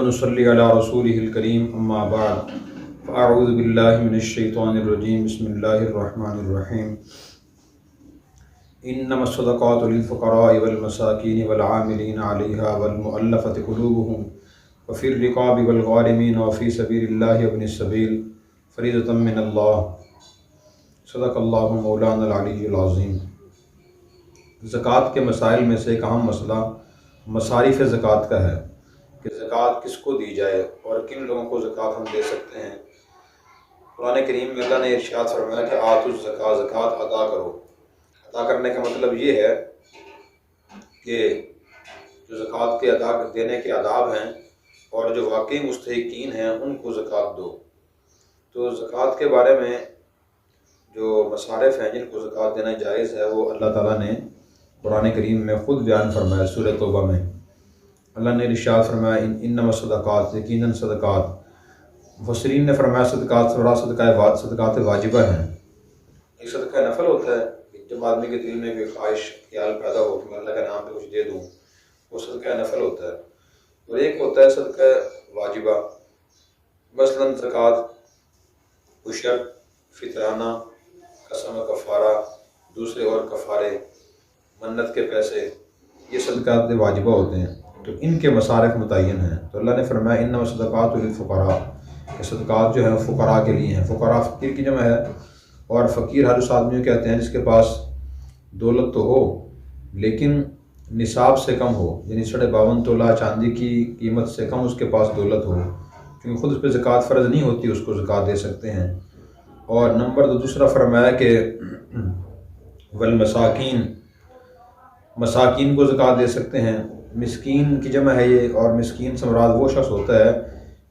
ونصلی علی رسولہ الکریم اما بعد فاعوذ باللہ من الشیطان الرجیم بسم اللہ الرحمن الرحیم انما الصدقات للفقراء والمساکین والعاملین علیہا والمؤلفۃ قلوبہم وفی الرقاب والغارمین وفی سبیل اللہ وابن السبیل فریضۃ من اللہ صدق اللہ مولانا العلی العظیم۔ زکوٰۃ کے مسائل میں سے ایک اہم مسئلہ مصارف زکوٰۃ کا ہے کہ زکوٰۃ کس کو دی جائے اور کن لوگوں کو زکوٰۃ ہم دے سکتے ہیں۔ قرآن کریم میں اللہ نے ارشاد فرمایا کہ آتوا الزکوٰۃ، زکوٰۃ ادا کرو۔ ادا کرنے کا مطلب یہ ہے کہ جو زکوٰۃ کے ادا دینے کے آداب ہیں اور جو واقعی مستحقین ہیں ان کو زکوٰۃ دو۔ تو زکوٰۃ کے بارے میں جو مصارف ہیں جن کو زکوٰۃ دینا جائز ہے وہ اللہ تعالیٰ نے قرآن کریم میں خود بیان فرمایا۔ سورہ توبہ میں اللہ نے ارشاد فرمایا انما الصدقات، یقیناً صدقات۔ مفسرین نے فرمایا صدقات واجبہ ہیں۔ ایک صدقہ نفل ہوتا ہے کہ جب آدمی کے دل میں بھی خواہش خیال پیدا ہو کہ میں اللہ کے نام پہ کچھ دے دوں، وہ صدقہ نفل ہوتا ہے۔ اور ایک ہوتا ہے صدقہ واجبہ، مثلاً زکوٰۃ، عشر، فطرانہ، قسم کفارہ، دوسرے اور کفارے، منت کے پیسے، یہ صدقات واجبہ ہوتے ہیں۔ تو ان کے مصارف متعین ہیں۔ تو اللہ نے فرمایا انما الصدقات للفقراء، کہ صدقات جو ہیں فقراء کے لیے ہیں۔ فقراء فقیر کی جمع ہے، اور فقیر ہر اس آدمی کو کہتے ہیں جس کے پاس دولت تو ہو لیکن نصاب سے کم ہو، یعنی 52.5 تولہ چاندی کی قیمت سے کم اس کے پاس دولت ہو، کیونکہ خود اس پہ زکوٰۃ فرض نہیں ہوتی، اس کو زکوٰۃ دے سکتے ہیں۔ اور نمبر 2 دوسرا فرمایا کہ والمساکین، مساکین کو زکوٰۃ دے سکتے ہیں۔ مسکین کی جمع ہے یہ، اور مسکین سے مراد وہ شخص ہوتا ہے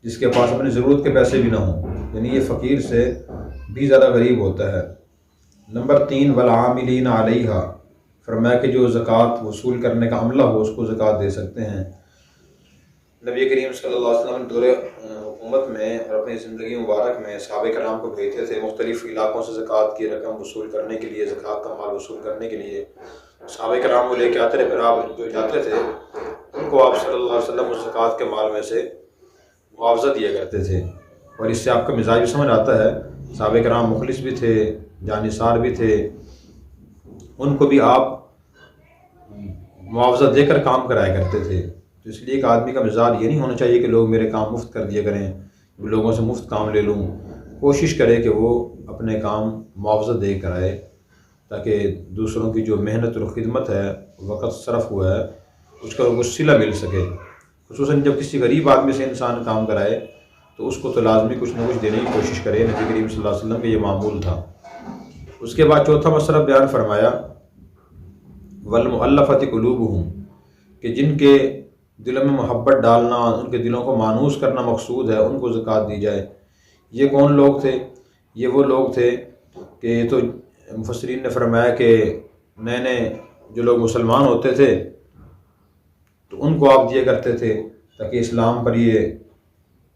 جس کے پاس اپنی ضرورت کے پیسے بھی نہ ہوں، یعنی یہ فقیر سے بھی زیادہ غریب ہوتا ہے۔ نمبر 3 والعاملین علیہا، فرمایا کہ جو زکوٰۃ وصول کرنے کا عملہ ہو اس کو زکوٰۃ دے سکتے ہیں۔ نبی کریم صلی اللہ علیہ وسلم دور حکومت میں اور اپنی زندگی مبارک میں صحابہ کرام کو بھیجتے تھے مختلف علاقوں سے زکوٰۃ کی رقم وصول کرنے کے لیے، زکوٰۃ کا مال وصول کرنے کے لیے۔ صحابہ کرام وہ لے کے آتے رہے، پھر آپ جو جاتے تھے ان کو آپ صلی اللہ علیہ وسلم اس زکوٰۃ کے مال میں سے معاوضہ دیا کرتے تھے۔ اور اس سے آپ کا مزاج بھی سمجھ آتا ہے، صحابہ کرام مخلص بھی تھے، جانثار بھی تھے، ان کو بھی آپ معاوضہ دے کر کام کرایا کرتے تھے۔ تو اس لیے ایک آدمی کا مزاج یہ نہیں ہونا چاہیے کہ لوگ میرے کام مفت کر دیا کریں، لوگوں سے مفت کام لے لوں۔ کوشش کرے کہ وہ اپنے کام معاوضہ دے کر آئے، تاکہ دوسروں کی جو محنت اور خدمت ہے، وقت صرف ہوا ہے، اس کا کچھ صلہ مل سکے۔ خصوصاً جب کسی غریب آدمی سے انسان کام کرائے تو اس کو تو لازمی کچھ نہ کچھ دینے کی کوشش کرے۔ نبی کریم صلی اللہ علیہ وسلم کا یہ معمول تھا۔ اس کے بعد چوتھا مسئلہ بیان فرمایا والمؤلفۃ قلوبہم، کہ جن کے دلوں میں محبت ڈالنا، ان کے دلوں کو مانوس کرنا مقصود ہے، ان کو زکوٰۃ دی جائے۔ یہ کون لوگ تھے؟ یہ وہ لوگ تھے کہ یہ تو مفسرین نے فرمایا کہ نئے نئے جو لوگ مسلمان ہوتے تھے تو ان کو آپ دیا کرتے تھے تاکہ اسلام پر یہ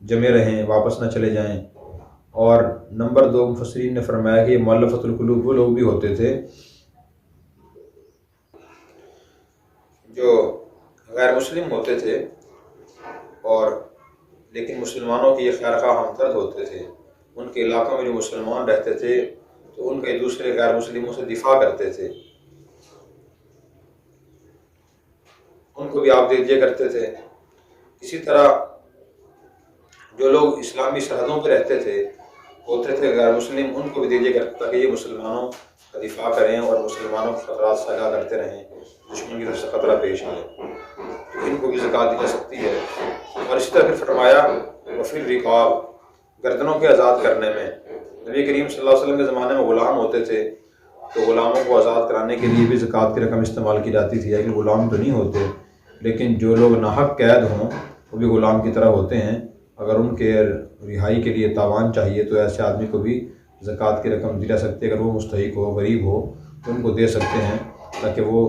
جمے رہیں، واپس نہ چلے جائیں۔ اور نمبر 2 مفسرین نے فرمایا کہ یہ مؤلفۃ القلوب وہ لوگ بھی ہوتے تھے جو غیر مسلم ہوتے تھے اور لیکن مسلمانوں کی یہ خیرخواہ ہمدرد ہوتے تھے۔ ان کے علاقوں میں جو مسلمان رہتے تھے تو ان کے دوسرے غیر مسلموں سے دفاع کرتے تھے، ان کو بھی آپ دے دیا کرتے تھے۔ اسی طرح جو لوگ اسلامی سرحدوں پہ رہتے تھے ہوتے تھے غیر مسلم، ان کو بھی دے دیا کرتے تاکہ یہ مسلمانوں کا دفاع کریں اور مسلمانوں کے خطرات سے آگاہ کرتے رہیں، دشمن کی طرف سے خطرہ پیش آئے، تو ان کو بھی زکوٰۃ دی جا سکتی ہے۔ اور اسی طرح پھر فرمایا وفی الرقاب، گردنوں کے آزاد کرنے میں۔ نبی کریم صلی اللہ علیہ وسلم کے زمانے میں غلام ہوتے تھے تو غلاموں کو آزاد کرانے کے لیے بھی زکوٰۃ کی رقم استعمال کی جاتی تھی۔ لیکن غلام تو نہیں ہوتے، لیکن جو لوگ ناحق قید ہوں وہ بھی غلام کی طرح ہوتے ہیں۔ اگر ان کے رہائی کے لیے تاوان چاہیے تو ایسے آدمی کو بھی زکوٰۃ کی رقم دی جا سکتی ہے۔ اگر وہ مستحق ہو، غریب ہو تو ان کو دے سکتے ہیں تاکہ وہ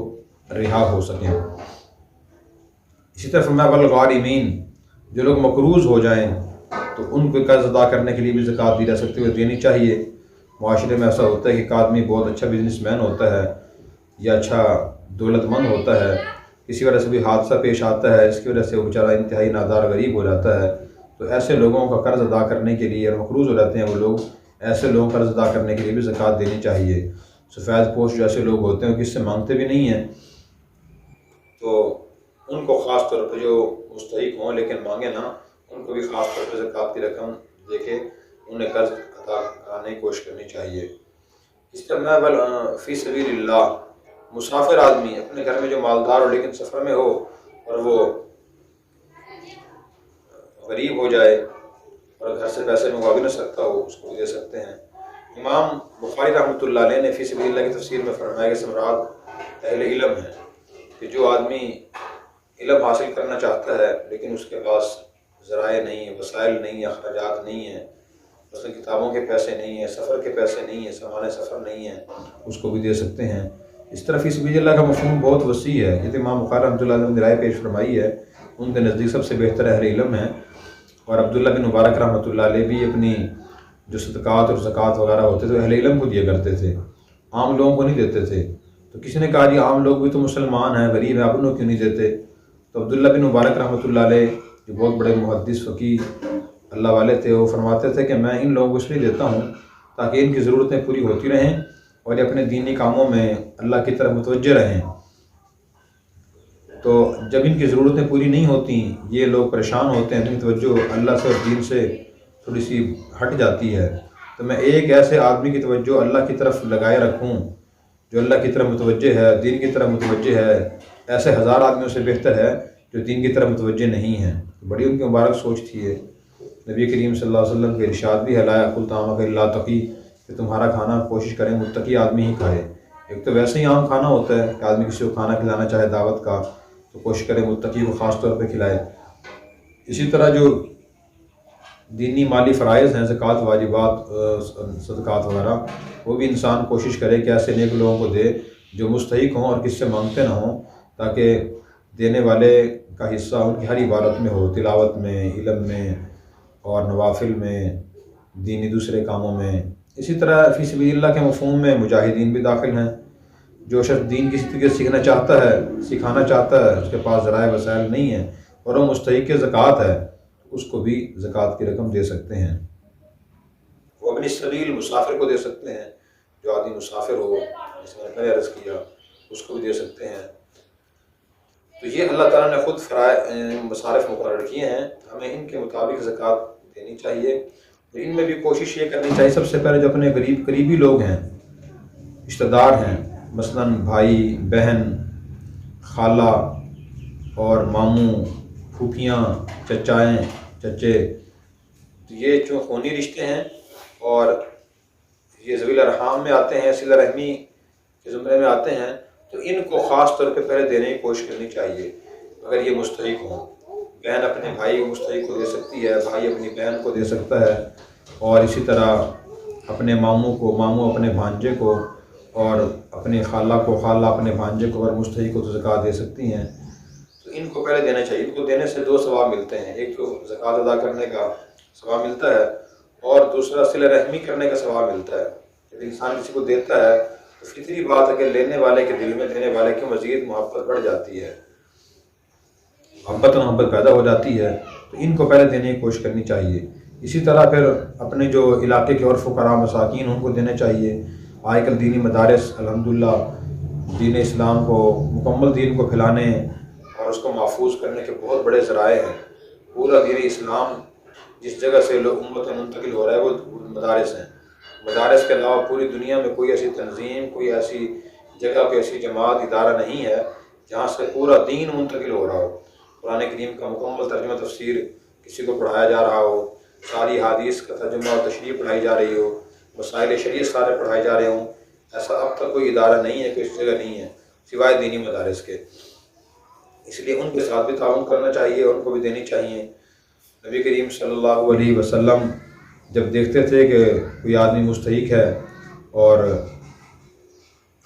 رہا ہو سکیں۔ اسی طرح فرمایا والغارمین، جو لوگ مقروض ہو جائیں تو ان کو قرض ادا کرنے کے لیے بھی زکوٰۃ دی جا سکتی ہے، دینی چاہیے۔ معاشرے میں ایسا ہوتا ہے کہ ایک آدمی بہت اچھا بزنس مین ہوتا ہے یا اچھا دولت مند ہوتا ہے، کسی وجہ سے بھی حادثہ پیش آتا ہے جس کی وجہ سے وہ بیچارہ انتہائی نادار غریب ہو جاتا ہے، تو ایسے لوگوں کا قرض ادا کرنے کے لیے، اور مقروض ہو جاتے ہیں وہ لوگ، ایسے لوگوں کا قرض ادا کرنے کے لیے بھی زکوٰۃ دینی چاہیے۔ سفید پوش جو ایسے لوگ ہوتے ہیں کس سے مانگتے بھی نہیں ہیں، تو ان کو خاص طور پہ جو مستحق ہوں لیکن مانگے نہ، ان کو بھی خاص طور پہ زکوٰۃ کی رقم دے کے انہیں قرض ادا کرانے کی کوشش کرنی چاہیے۔ اس طرح فی سبیل اللہ مسافر آدمی اپنے گھر میں جو مالدار ہو لیکن سفر میں ہو اور وہ غریب ہو جائے اور گھر سے پیسے منگوا بھی نہ سکتا ہو، اس کو بھی دے سکتے ہیں۔ امام بخاری رحمۃ اللہ علیہ نے فی سبیل اللہ کی تفسیر میں فرمایا کہ مراد اہل علم ہے، کہ جو آدمی علم حاصل کرنا چاہتا ہے لیکن اس کے پاس ذرائع نہیں ہیں، وسائل نہیں ہیں، اخراجات نہیں ہیں، مثلا کتابوں کے پیسے نہیں ہیں، سفر کے پیسے نہیں ہیں، سامان سفر نہیں ہیں، اس کو بھی دے سکتے ہیں۔ اس طرح فی سبیل اللہ کا مفہوم بہت وسیع ہے۔ یہ امام بخاری رحمۃ اللہ علیہ نے رائے پیش فرمائی ہے، ان کے نزدیک سب سے بہتر اہل علم ہیں، اور عبداللہ بن مبارک رحمۃ اللہ علیہ بھی اپنی جو صدقات اور زکوٰۃ وغیرہ ہوتے تھے اہل علم کو دیا کرتے تھے، عام لوگوں کو نہیں دیتے تھے۔ تو کسی نے کہا جی عام لوگ بھی تو مسلمان ہیں، غریب ہیں، آپ انہوں کیوں نہیں دیتے؟ تو عبداللہ بن مبارک رحمۃ اللہ علیہ جو بہت بڑے محدث فقیہ اللہ والے تھے، وہ فرماتے تھے کہ میں ان لوگوں کو اس لیے دیتا ہوں تاکہ ان کی ضرورتیں پوری ہوتی رہیں اور یہ اپنے دینی کاموں میں اللہ کی طرف متوجہ رہیں۔ تو جب ان کی ضرورتیں پوری نہیں ہوتی، یہ لوگ پریشان ہوتے ہیں، ان کی توجہ اللہ سے اور دین سے تھوڑی سی ہٹ جاتی ہے، تو میں ایک ایسے آدمی کی توجہ اللہ کی طرف لگائے رکھوں جو اللہ کی طرف متوجہ ہے، دین کی طرف متوجہ ہے، ایسے ہزار آدمیوں سے بہتر ہے جو دین کی طرف متوجہ نہیں ہیں۔ بڑی ان کی مبارک سوچ تھی ہے۔ نبی کریم صلی اللہ علیہ وسلم کے ارشاد بھی ہے لا یأکل طعامک الا تقی، کہ تمہارا کھانا کوشش کریں متقی آدمی ہی کھائے۔ ایک تو ویسے ہی عام کھانا ہوتا ہے کہ آدمی کسی کو کھانا کھلانا چاہے دعوت کا تو کوشش کرے متقی کو خاص طور پہ کھلائے۔ اسی طرح جو دینی مالی فرائض ہیں، زکوٰۃ، واجبات، صدقات وغیرہ، وہ بھی انسان کوشش کرے کہ ایسے نیک لوگوں کو دے جو مستحق ہوں اور کس سے مانگتے نہ ہوں، تاکہ دینے والے کا حصہ ان کی ہر عبادت میں ہو، تلاوت میں، علم میں اور نوافل میں، دینی دوسرے کاموں میں۔ اسی طرح فی سبیل اللہ کے مفہوم میں مجاہدین بھی داخل ہیں۔ جو شخص دین کسی طریقے سے سیکھنا چاہتا ہے، سکھانا چاہتا ہے، اس کے پاس ذرائع وسائل نہیں ہیں اور وہ مستحق زکوٰۃ ہے، اس کو بھی زکوٰۃ کی رقم دے سکتے ہیں۔ وہ ابن السبیل مسافر کو دے سکتے ہیں، جو آدمی مسافر ہو، جس میں نے عرض کیا، اس کو بھی دے سکتے ہیں۔ تو یہ اللہ تعالیٰ نے خود مصارف مقرر کیے ہیں، ہمیں ان کے مطابق زکوٰۃ دینی چاہیے۔ اور ان میں بھی کوشش یہ کرنی چاہیے سب سے پہلے جو اپنے قریبی لوگ ہیں، رشتہ دار ہیں، مثلاً بھائی، بہن، خالہ اور ماموں، پھوپھیاں، چچائیں، چچے، تو یہ جو خونی رشتے ہیں اور یہ ذوی الارحام میں آتے ہیں، صلہ رحمی کے زمرے میں آتے ہیں، تو ان کو خاص طور پہ پہلے دینے کی کوشش کرنی چاہیے اگر یہ مستحق ہوں۔ بہن اپنے بھائی مستحق کو دے سکتی ہے، بھائی اپنی بہن کو دے سکتا ہے، اور اسی طرح اپنے ماموں کو، ماموں اپنے بھانجے کو، اور اپنے خالہ کو، خالہ اپنے بھانجے کو اگر مستحق کو تو زکوٰۃ دے سکتی ہیں۔ تو ان کو پہلے دینا چاہیے۔ ان کو دینے سے دو ثواب ملتے ہیں، ایک تو زکوٰۃ ادا کرنے کا ثواب ملتا ہے اور دوسرا صلہ رحمی کرنے کا ثواب ملتا ہے۔ جب انسان کسی کو دیتا ہے تو فطری بات ہے کہ لینے والے کے دل میں دینے والے کی مزید محبت بڑھ جاتی ہے، محبت پیدا ہو جاتی ہے، تو ان کو پہلے دینے کی کوشش کرنی چاہیے۔ اسی طرح پھر اپنے جو علاقے کے اور فقراء مساکین ان کو دینے چاہیے۔ آج کل دینی مدارس الحمدللہ دین اسلام کو، مکمل دین کو پھیلانے اور اس کو محفوظ کرنے کے بہت بڑے ذرائع ہیں۔ پورا دین اسلام جس جگہ سے لوگ امت منتقل ہو رہا ہے وہ مدارس ہیں۔ مدارس کے علاوہ پوری دنیا میں کوئی ایسی تنظیم، کوئی ایسی جگہ، کوئی ایسی جماعت، ادارہ نہیں ہے جہاں سے پورا دین منتقل ہو رہا ہو، قرآن کریم کا مکمل ترجمہ تفسیر کسی کو پڑھایا جا رہا ہو، ساری حدیث کا ترجمہ اور تشریح پڑھائی جا رہی ہو، مسائل شریعت سارے پڑھائے جا رہے ہوں، ایسا اب تک کوئی ادارہ نہیں ہے، کوئی جگہ نہیں ہے سوائے دینی مدارس کے۔ اس لیے ان کے ساتھ بھی تعاون کرنا چاہیے، ان کو بھی دینی چاہیے۔ نبی کریم صلی اللہ علیہ وسلم جب دیکھتے تھے کہ کوئی آدمی مستحق ہے اور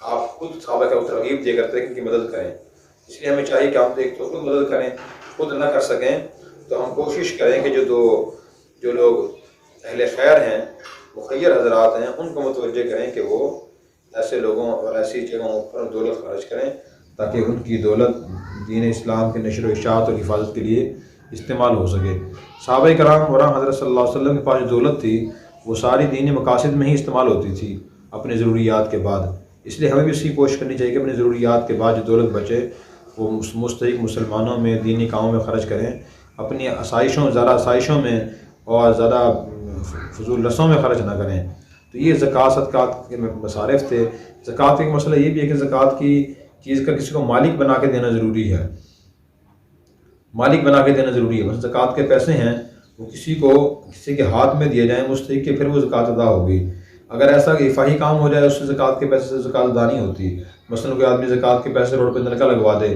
آپ خود صحابہ کو ترغیب دیا کرتے ہیں کہ ان کی مدد کریں، اس لیے ہمیں چاہیے کہ ہم دیکھ تو خود مدد کریں، خود نہ کر سکیں تو ہم کوشش کریں کہ جو لوگ اہل خیر ہیں، مخیر حضرات ہیں، ان کو متوجہ کریں کہ وہ ایسے لوگوں اور ایسی جگہوں پر دولت خرچ کریں تاکہ ان کی دولت دین اسلام کے نشر و اشاعت اور حفاظت کے لیے استعمال ہو سکے۔ صحابہ کرام اور حضرت صلی اللہ علیہ وسلم کے پاس جو دولت تھی وہ ساری دینی مقاصد میں ہی استعمال ہوتی تھی اپنی ضروریات کے بعد، اس لیے ہمیں بھی اس کی کوشش کرنی چاہیے کہ اپنی ضروریات کے بعد جو دولت بچے وہ مستحق مسلمانوں میں دینی کاموں میں خرچ کریں، اپنی زیادہ آسائشوں میں اور زیادہ فضول رسوں میں خرچ نہ کریں۔ تو یہ زکوٰۃ صدقات کے مصارف تھے۔ زکوٰۃ کا ایک مسئلہ یہ بھی ہے کہ زکوٰۃ کی چیز کا کسی کو مالک بنا کے دینا ضروری ہے، مالک بنا کے دینا ضروری ہے۔ مثلا زکوٰۃ کے پیسے ہیں وہ کسی کے ہاتھ میں دیے جائیں مستحق کے، پھر وہ زکوٰۃ ادا ہوگی۔ اگر ایسا کہ افاہی کام ہو جائے اس سے زکوٰۃ کے پیسے سے زکوٰۃ ادا نہیں ہوتی۔ مثلا کوئی آدمی زکوٰۃ کے پیسے روڈ پہ نلکا لگوا دے،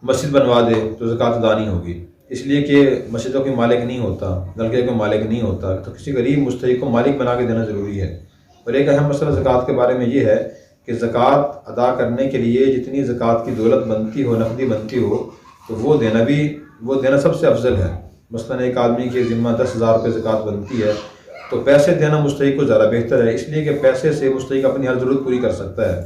مسجد بنوا دے تو زکوٰۃ ادا نہیں ہوگی، اس لیے کہ مسجدوں کے مالک نہیں ہوتا، نلکے کا مالک نہیں ہوتا، تو کسی غریب مستحق کو مالک بنا کے دینا ضروری ہے۔ اور ایک اہم مسئلہ زکوٰۃ کے بارے میں یہ ہے کہ زکوٰۃ ادا کرنے کے لیے جتنی زکوٰۃ کی دولت بنتی ہو، نقدی بنتی ہو، تو وہ دینا سب سے افضل ہے۔ مثلا ایک آدمی کے ذمہ 10,000 روپے زکوٰۃ بنتی ہے تو پیسے دینا مستحق کو زیادہ بہتر ہے، اس لیے کہ پیسے سے مستحق اپنی ہر ضرورت پوری کر سکتا ہے،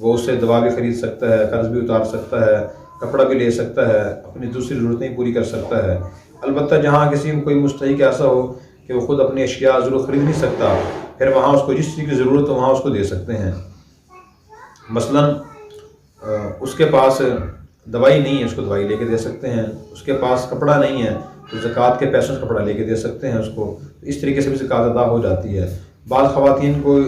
وہ اس سے دوا بھی خرید سکتا ہے، قرض بھی اتار سکتا ہے، کپڑا بھی لے سکتا ہے، اپنی دوسری ضرورتیں پوری کر سکتا ہے۔ البتہ جہاں کوئی مستحق ایسا ہو کہ وہ خود اپنی اشیاء ضرور خرید نہیں سکتا، پھر وہاں اس کو جس چیز کی ضرورت ہو وہاں اس کو دے سکتے ہیں۔ مثلا اس کے پاس دوائی نہیں ہے، اس کو دوائی لے کے دے سکتے ہیں، اس کے پاس کپڑا نہیں ہے تو زکوٰۃ کے پیسوں سے کپڑا لے کے دے سکتے ہیں اس کو، اس طریقے سے بھی زکوٰۃ ادا ہو جاتی ہے۔ بعض خواتین کو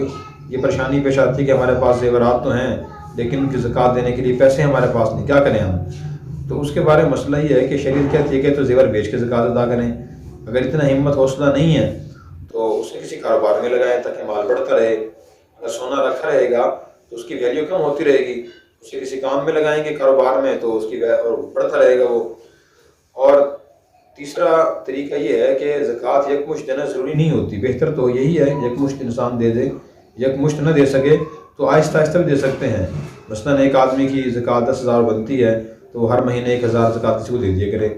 یہ پریشانی پیش آتی ہے کہ ہمارے پاس زیورات تو ہیں لیکن ان کی زکوٰۃ دینے کے لیے پیسے ہمارے پاس نہیں، کیا کریں ہم؟ تو اس کے بارے میں مسئلہ یہ ہے کہ شریعت کہتی ہے کہ تو زیور بیچ کے زکوٰۃ ادا کریں۔ اگر اتنا ہمت حوصلہ نہیں ہے تو اسے کسی کاروبار میں لگائیں تاکہ مال بڑھتا رہے۔ اگر سونا رکھا رہے گا تو اس کی ویلیو کم ہوتی رہے گی، اسے کسی کام میں لگائیں گے کاروبار میں تو اس کی بڑھتا رہے گا وہ۔ اور تیسرا طریقہ یہ ہے کہ زکوٰۃ یکمشت دینا ضروری نہیں ہوتی، بہتر تو یہی ہے یکمشت انسان دے دے، یکمشت نہ دے سکے تو آہستہ آہستہ بھی دے سکتے ہیں۔ مثلا ایک آدمی کی زکوٰۃ 10,000 بنتی ہے تو وہ ہر مہینے 1,000 زکوٰۃ کسی کو دے دیا کرے،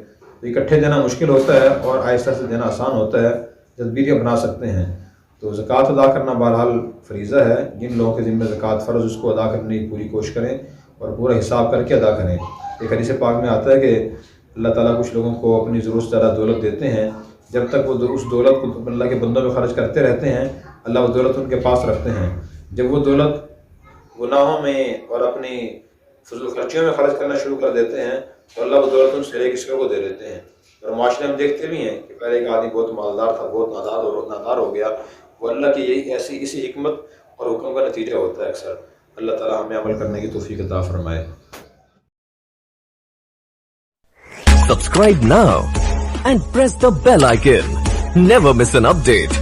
تو اکٹھے دینا مشکل ہوتا ہے اور آہستہ آہستہ دینا آسان ہوتا ہے، تدبیریں بنا سکتے ہیں۔ تو زکوٰۃ ادا کرنا بہرحال فریضہ ہے، جن لوگوں کے ذمہ زکوٰۃ فرض اس کو ادا کرنے کی پوری کوشش کریں اور پورا حساب کر کے ادا کریں۔ ایک حدیث پاک میں آتا ہے کہ اللہ تعالیٰ کچھ لوگوں کو اپنی ضرورت سے زیادہ دولت دیتے ہیں، جب تک وہ اس دولت کو اللہ کے بندوں میں خرچ کرتے رہتے ہیں اللہ وہ دولت ان کے پاس رکھتے ہیں۔ جب وہ دولت گناہوں میں اور اپنی فضول خرچیوں میں خرچ کرنا شروع کر دیتے ہیں تو اللہ وہ دولت ان سے لے کسی کو دے دیتے ہیں۔ اور معاشرے میں دیکھتے بھی ہیں کہ پہلے ایک آدمی بہت مالدار تھا، بہت نادار ہو گیا، وہ اللہ کی اسی حکمت اور حکم کا نتیجہ ہوتا ہے اکثر۔ اللہ تعالیٰ ہمیں عمل کرنے کی توفیق عطا فرمائے۔ Subscribe now and press the bell icon. Never miss an update.